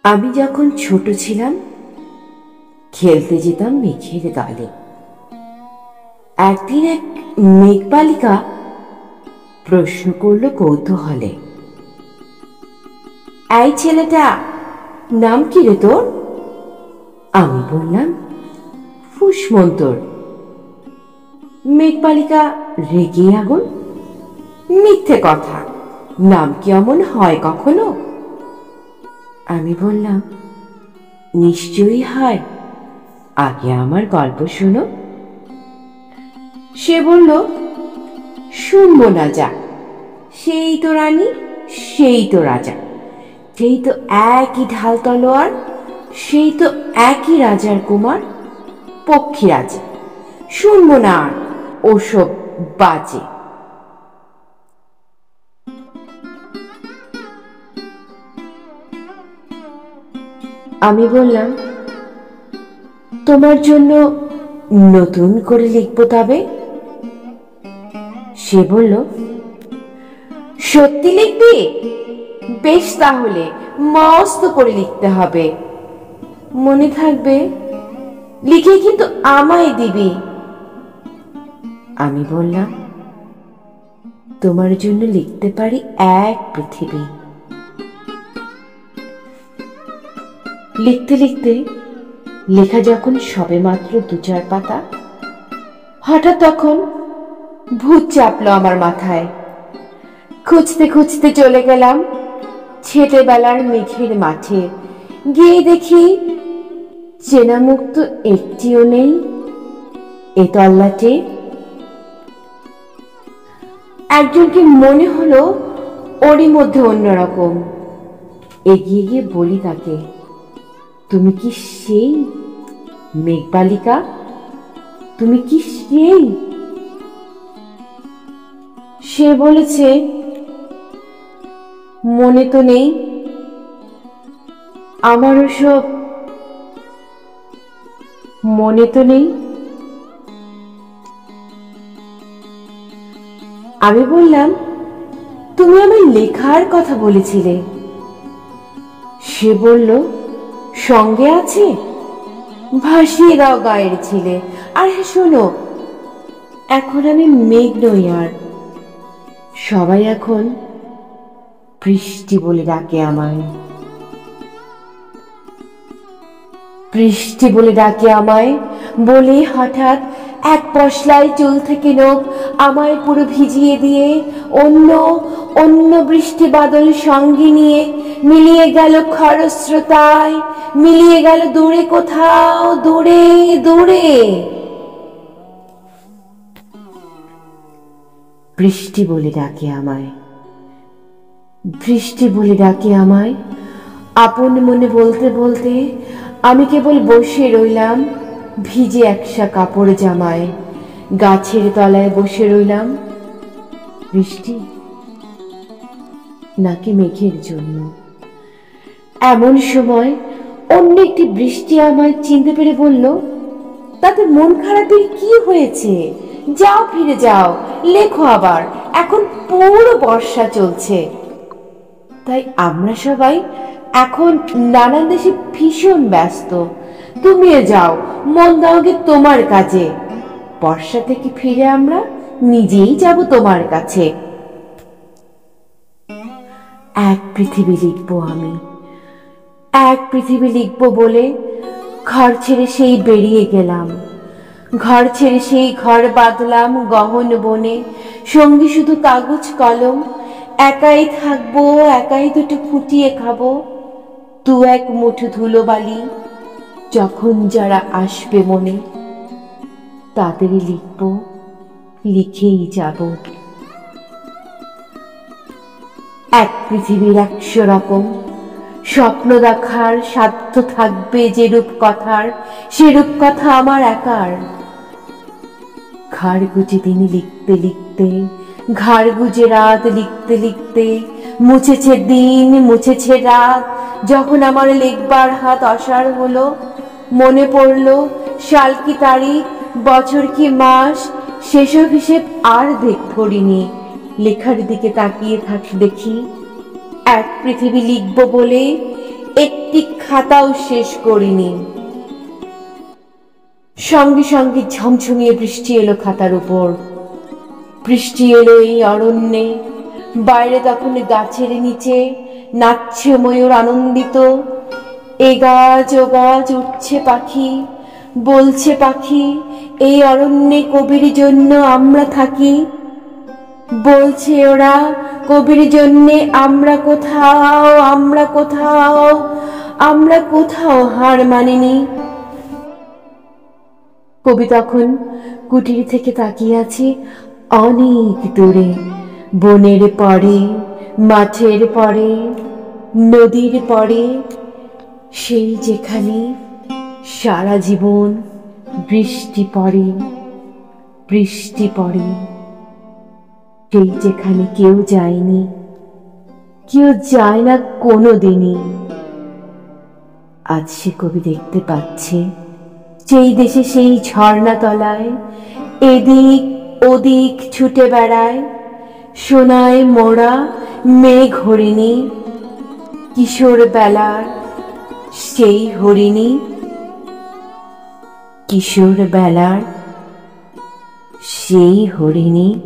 আমি যখন ছোট ছিলাম খেলতে যেতাম মেঘের গালে। একদিন এক মেঘবালিকা প্রশ্ন করল কৌতূহলে, এই ছেলেটা, নাম কি রে তোর? আমি বললাম, ফুসমন্তর। মেঘবালিকা রেগে আগুন, মিথ্যে কথা, নাম কি অমন হয় কখনো? আমি বললাম, নিশ্চয়ই হয়, আগে আমার গল্প শোনো। সে বলল, শুনবো না, যা, সেই তো রানী, সেই তো রাজা, সেই তো একই ঢাল তলোয়ার, সেই তো একই রাজার কুমার পক্ষীরাজ, শুনবো না আর ওসব বাজে। আমি বললাম, তোমার জন্য নতুন করে লিখবো তবে? সে বলল, সত্যি লিখবি? বেশ, তাহলে মস্ত করে লিখতে হবে, মনে থাকবে, লিখে কিন্তু আমায় দিবি। আমি বললাম, তোমার জন্য লিখতে পারি এক পৃথিবী। লিখতে লিখতে লেখা যখন সবে মাত্র 2-4 পাতা, হঠাৎ তখন ভূত চাপলো আমার মাথায়। খুঁজতে খুঁজতে চলে গেলাম ছেলেবেলার মেঘের মাঠে। গিয়ে দেখি চেনা মুখ তো একটিও নেই এ তল্লাটে। একজনকে মনে হলো ওরই মধ্যে অন্যরকম। এগিয়ে গিয়ে বলি তাকে, তুমি কি সেই মেঘবালিকা? তুমি কি সেই? সে বলেছে, মনে তো নেই, আমারও সব মনে তো নেই। আমি বললাম, তুমি আমার লেখার কথা বলেছিলে। সে বলল, সঙ্গে আছে, ভাসিয়ে দাও গায়ের ছিলে। আর হ্যাঁ শোনো, এখন আমি মেঘ নই আর, সবাই এখন বৃষ্টি বলে ডাকে আমায়। বৃষ্টি বলে ডাকে আমায়, বলে হঠাৎ এক পশলায় চুল থেকে নখ আমায় পুরো ভিজিয়ে দিয়ে অন্য অন্য বৃষ্টি বাদল সঙ্গে নিয়ে মিলিয়ে গেল খরস্রোতায়, মিলিয়ে গেল দূরে কোথাও, দূরে দূরে। বৃষ্টি বলে ডাকে আমায়, বৃষ্টি বলে ডাকে আমায়। আপন মনে বলতে বলতে আমি কেবল বসে রইলাম ভিজে একসা কাপড় জামায়। গাছের তলায় বসে রইলাম, বৃষ্টি নাকি মেঘের জন্য। এমন সময় অন্য একটি বৃষ্টি আমায় চিনতে পেরে বলল, তাতে মন খারাপের কি হয়েছে? যাও, ফিরে যাও, লেখো আবার, এখন পুরো বর্ষা চলছে। তাই আমরা সবাই এখন নানান দেশে ভীষণ ব্যস্ত। তুমিও যাও, মন দাওগে তোমার কাজে। বর্ষা থেকে ফিরে আমরা নিজেই যাব তোমার কাছে। এক পৃথিবী লিখবো আমি, এক পৃথিবী লিখবো বলে ঘর ছেড়ে সেই বেরিয়ে গেলাম। ঘর ছেড়ে সেই ঘর বাঁধলাম গহন বনে, সঙ্গী শুধু কাগজ কলম। একাই থাকবো, একাই দুটো ফুটিয়ে খাবো, 2-1 মুঠো ধুলো বালি। যখন যারা আসবে মনে, তাদেরই লিখবো, লিখেই যাব। এক পৃথিবীর 100 রকম স্বপ্ন দেখার সাধ্য থাকবে যে রূপকথার, সে রূপকথা আমার একার। ঘাড় গুজে দিন লিখতে লিখতে, ঘাড় গুজে রাত লিখতে লিখতে, মুছেছে দিন, মুছেছে রাত। যখন আমার লিখবার হাত অসাড় হলো, মনে পড়লো সাল কি তারিখ, বছর কি মাস, সেসব হিসেব আর ধরিনি। লেখার দিকে তাকিয়ে থাকি, দেখি এক পৃথিবী লিখবো বলে একটি খাতাও শেষ করিনি। সঙ্গে সঙ্গে ঝমঝমিয়ে বৃষ্টি এলো খাতার উপর। বৃষ্টি এলো এই অরণ্যে। বাইরে তখন গাছের নিচে নাচছে ময়ূর আনন্দিত। এ গাছ ও গাছ উঠছে পাখি, বলছে পাখি এই অরণ্যে কবির জন্য আমরা থাকি। বলছে ওরা কবির জন্যে আমরা কোথাও, আমরা কোথাও, আমরা কোথাও হার মানিনি। কবি তখন কুটির থেকে তাকিয়ে আছে অনেক দূরে, বনের পরে, মাঠের পরে, নদীর পরে, সেই যেখানে সারা জীবন বৃষ্টি পড়ে, বৃষ্টি পড়ে, সেই যেখানে কেউ যায়নি, কেউ যায় না কোনো দিনই। আজ সে কবি দেখতে পাচ্ছে সেই দেশে সেই ঝর্ণা তলায় এদিক ওদিক ছুটে বেড়ায় সোনায় মোড়া মেঘ হরিণী, কিশোর বেলার সেই হরিণী, কিশোর বেলার সেই হরিণী।